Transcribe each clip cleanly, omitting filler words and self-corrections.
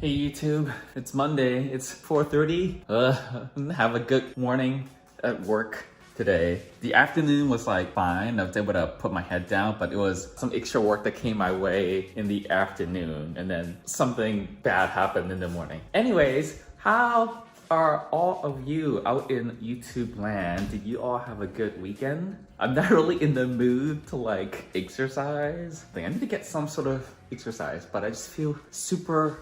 Hey YouTube, it's Monday, it's 4:30. Have a good morning at work today. The afternoon was like fine, I was able to put my head down, but it was some extra work that came my way in the afternoon, and then something bad happened in the morning. Anyways, how are all of you out in YouTube land? Did you all have a good weekend? I'm not really in the mood to like exercise. I need to get some sort of exercise, but I just feel super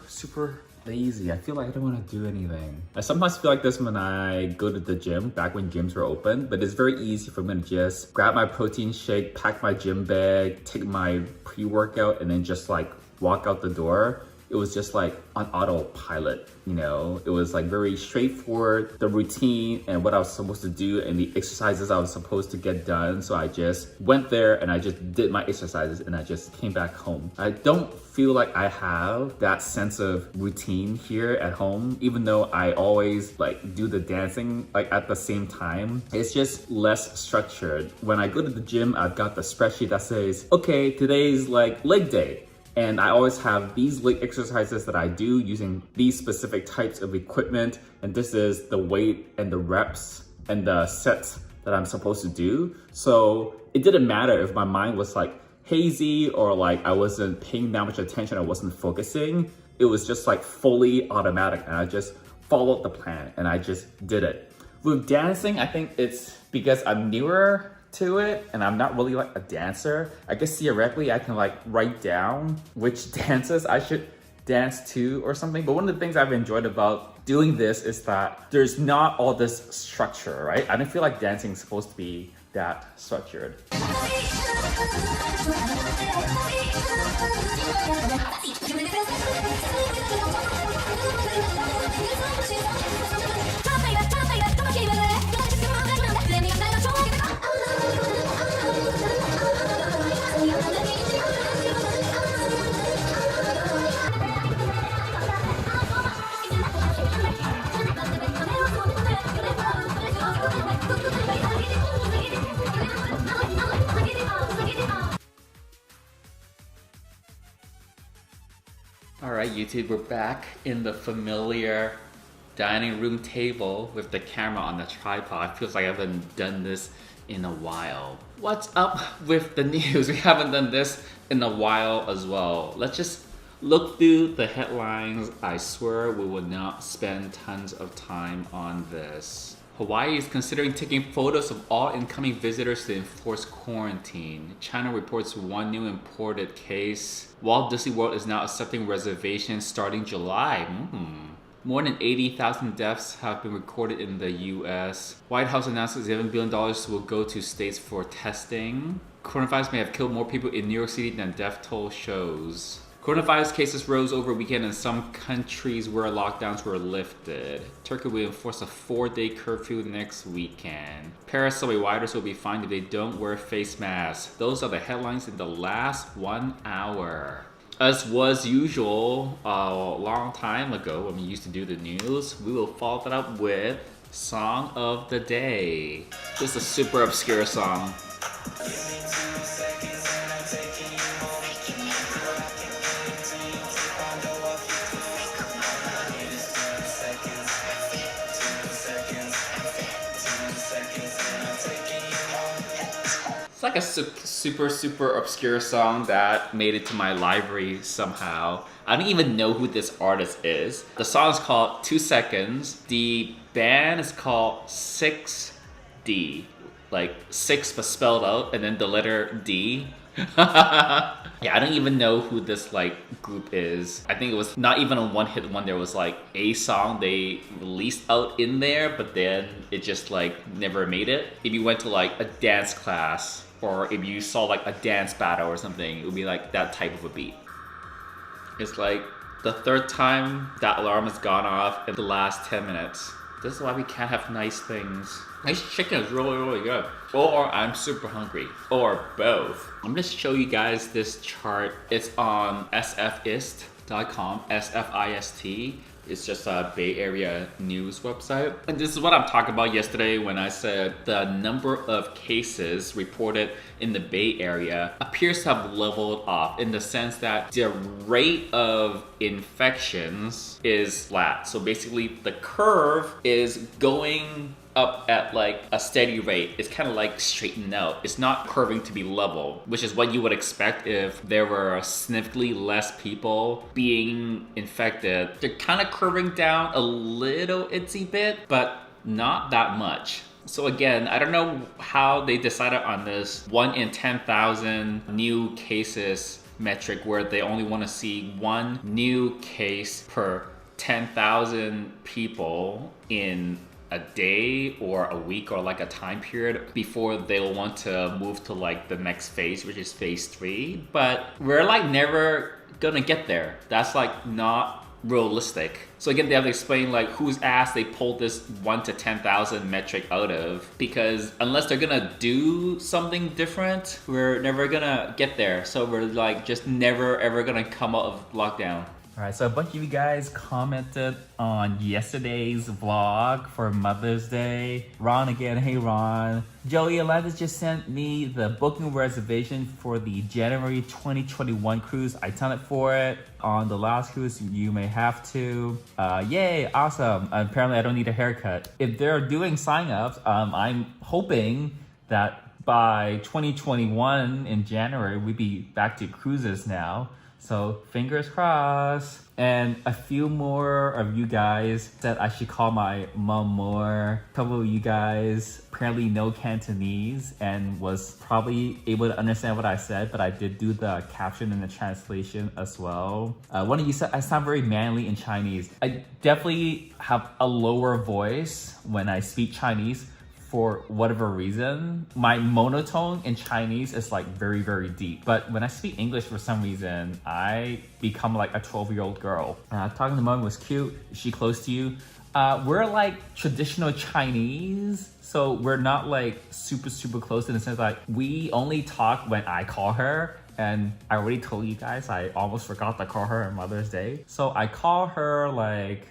lazy. I feel like I don't want to do anything. I sometimes feel like this when I go to the gym, back when gyms were open, but it's very easy for me to just grab my protein shake, pack my gym bag, take my pre-workout, and then just like walk out the door. It was just like on autopilot, you know? It was like very straightforward, the routine and what I was supposed to do and the exercises I was supposed to get done. So I just went there and I just did my exercises and I just came back home. I don't feel like I have that sense of routine here at home, even though I always like do the dancing like at the same time. It's just less structured. When I go to the gym, I've got the spreadsheet that says, okay, today's like leg day. And I always have these leg exercises that I do using these specific types of equipment. And this is the weight and the reps and the sets that I'm supposed to do. So it didn't matter if my mind was like hazy or like I wasn't paying that much attention, I wasn't focusing. It was just like fully automatic and I just followed the plan and I just did it. With dancing, I think it's because I'm newer to it and I'm not really like a dancer. I guess theoretically I can like write down which dances I should dance to or something. But one of the things I've enjoyed about doing this is that there's not all this structure, right? I don't feel like dancing is supposed to be that structured. Alright YouTube, we're back in the familiar dining room table with the camera on the tripod. It feels like I haven't done this in a while. What's up with the news? We haven't done this in a while as well. Let's just look through the headlines. I swear we will not spend tons of time on this. Hawaii is considering taking photos of all incoming visitors to enforce quarantine. China reports one new imported case. Walt Disney World is now accepting reservations starting July. More than 80,000 deaths have been recorded in the US. White House announces $11 billion will go to states for testing. Coronavirus may have killed more people in New York City than death toll shows. Coronavirus cases rose over weekend in some countries where lockdowns were lifted. Turkey will enforce a 4-day curfew next weekend. Paris subway riders will be fined if they don't wear face masks. Those are the headlines in the last 1 hour. As was usual a long time ago when we used to do the news, we will follow that up with Song of the Day. This is a super obscure song. It's like a super obscure song that made it to my library somehow. I don't even know who this artist is. The song is called 2 Seconds. The band is called 6D. Like 6 but spelled out and then the letter D. Yeah, I don't even know who this like group is. I think it was not even a one-hit one. There was like a song they released out in there, but then it just like never made it. If you went to like a dance class or if you saw like a dance battle or something, it would be like that type of a beat. It's like the 3rd time that alarm has gone off in the last 10 minutes. This is why we can't have nice things. This chicken is really good. Or I'm super hungry. Or both. I'm gonna show you guys this chart. It's on sfist.com, SFIST. It's just a Bay Area news website. And this is what I'm talking about yesterday when I said the number of cases reported in the Bay Area appears to have leveled off in the sense that the rate of infections is flat. So basically the curve is going up at like a steady rate. It's kind of like straightened out. It's not curving to be level, which is what you would expect if there were significantly less people being infected. They're kind of curving down a little itsy bit, but not that much. So again, I don't know how they decided on this 1 in 10,000 new cases metric where they only want to see one new case per 10,000 people in a day or a week or like a time period before they'll want to move to like the next phase, which is phase 3. But we're like never gonna get there. That's like not realistic. So again, they have to explain like whose ass they pulled this 1 to 10,000 metric out of, because unless they're gonna do something different, we're never gonna get there. So we're like just never ever gonna come out of lockdown. Alright, so a bunch of you guys commented on yesterday's vlog for Mother's Day. Ron again, hey Ron. Joey Alana just sent me the booking reservation for the January 2021 cruise. I signed up for it. On the last cruise, you may have to. Yay, awesome. Apparently I don't need a haircut. If they're doing sign-ups, I'm hoping that by 2021 in January, we'd be back to cruises now. So fingers crossed. And a few more of you guys said I should call my mom more. A couple of you guys apparently know Cantonese and was probably able to understand what I said, but I did do the caption and the translation as well. One of you said I sound very manly in Chinese. I definitely have a lower voice when I speak Chinese. For whatever reason, my monotone in Chinese is like very, very deep. But when I speak English, for some reason, I become like a 12-year-old girl. Talking to mom was cute. Is she close to you? We're like traditional Chinese. So we're not like super, super close in the sense like we only talk when I call her. And I already told you guys, I almost forgot to call her on Mother's Day. So I call her like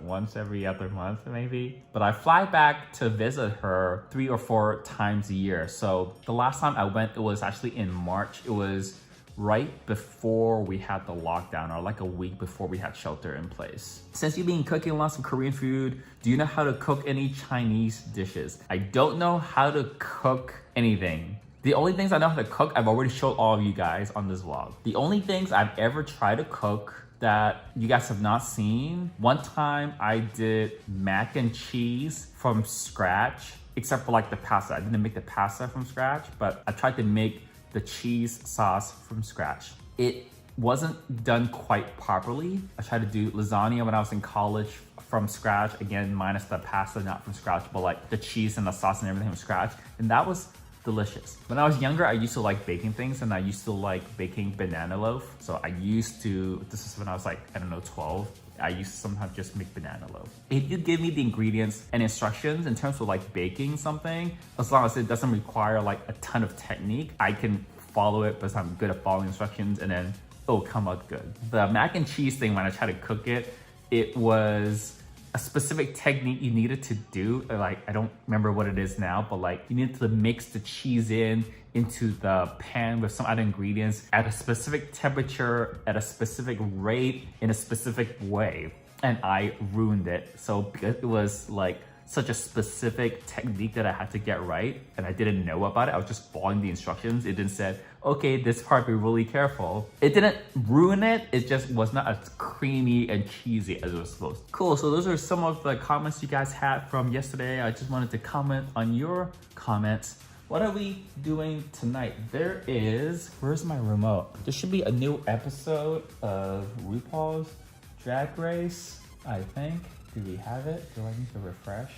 once every other month maybe, but I fly back to visit her 3 or 4 times a year. So the last time I went, it was actually in March. It was right before we had the lockdown, or like a week before we had shelter in place. Since you've been cooking lots of Korean food, do you know how to cook any Chinese dishes? I don't know how to cook anything. The only things I know how to cook, I've already showed all of you guys on this vlog. The only things I've ever tried to cook that you guys have not seen. One time I did mac and cheese from scratch, except for like the pasta. I didn't make the pasta from scratch, but I tried to make the cheese sauce from scratch. It wasn't done quite properly. I tried to do lasagna when I was in college from scratch, again, minus the pasta, not from scratch, but like the cheese and the sauce and everything from scratch. And that was delicious. When I was younger, I used to like baking things, and I used to like baking banana loaf. So I used to, this is when I was like, I don't know, 12. I used to sometimes just make banana loaf. If you give me the ingredients and instructions in terms of like baking something, as long as it doesn't require like a ton of technique, I can follow it because I'm good at following instructions, and then it'll come out good. The mac and cheese thing, when I tried to cook it, it was a specific technique you needed to do. Like, I don't remember what it is now, but like you needed to mix the cheese into the pan with some other ingredients at a specific temperature, at a specific rate, in a specific way. And I ruined it. So because it was like such a specific technique that I had to get right, and I didn't know about it, I was just following the instructions. It didn't say, okay, this part be really careful. It didn't ruin it, it just was not as creamy and cheesy as it was supposed to. Cool, so those are some of the comments you guys had from yesterday. I just wanted to comment on your comments. What are we doing tonight? There is, where's my remote? There should be a new episode of RuPaul's Drag Race, I think. Do we have it? Do I need to refresh?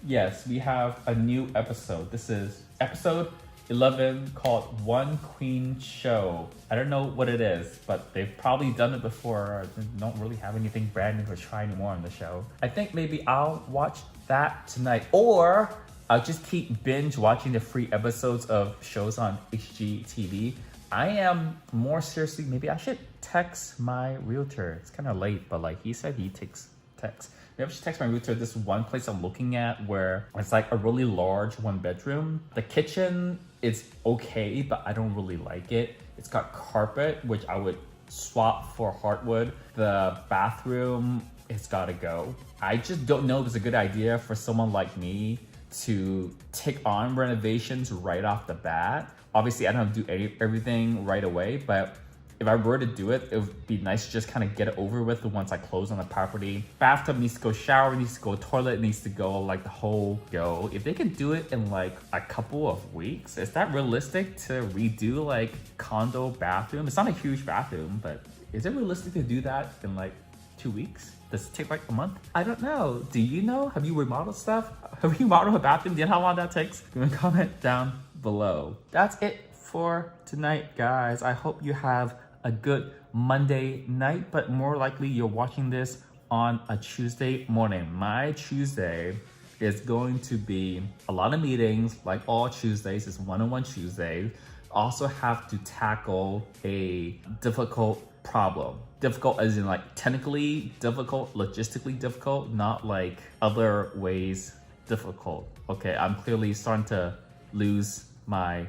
Yes, we have a new episode. This is episode 11 called One Queen Show. I don't know what it is, but they've probably done it before. They don't really have anything brand new to try anymore on the show. I think maybe I'll watch that tonight, or I'll just keep binge watching the free episodes of shows on HGTV. I am more seriously, maybe I should text my realtor. It's kind of late, but like he said he takes texts. Maybe I should text my realtor. This one place I'm looking at where it's like a really large 1-bedroom. The kitchen is okay, but I don't really like it. It's got carpet, which I would swap for hardwood. The bathroom, it's gotta go. I just don't know if it's a good idea for someone like me to take on renovations right off the bat. Obviously, I don't do everything right away, but if I were to do it, it would be nice to just kind of get it over with once I close on the property. Bathtub needs to go, shower needs to go, toilet needs to go, like the whole go. If they can do it in like a couple of weeks, is that realistic to redo like condo bathroom? It's not a huge bathroom, but is it realistic to do that in like 2 weeks? Does it take like a month? I don't know. Do you know? Have you remodeled stuff? Have you remodeled a bathroom? Do you know how long that takes? You can comment down below. That's it for tonight, guys. I hope you have a good Monday night, but more likely you're watching this on a Tuesday morning. My Tuesday is going to be a lot of meetings, like all Tuesdays. It's one-on-one Tuesday. Also have to tackle a difficult problem. Difficult as in like technically difficult, logistically difficult, not like other ways difficult. Okay, I'm clearly starting to lose my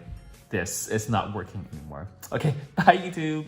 this. It's not working anymore. Okay, bye YouTube.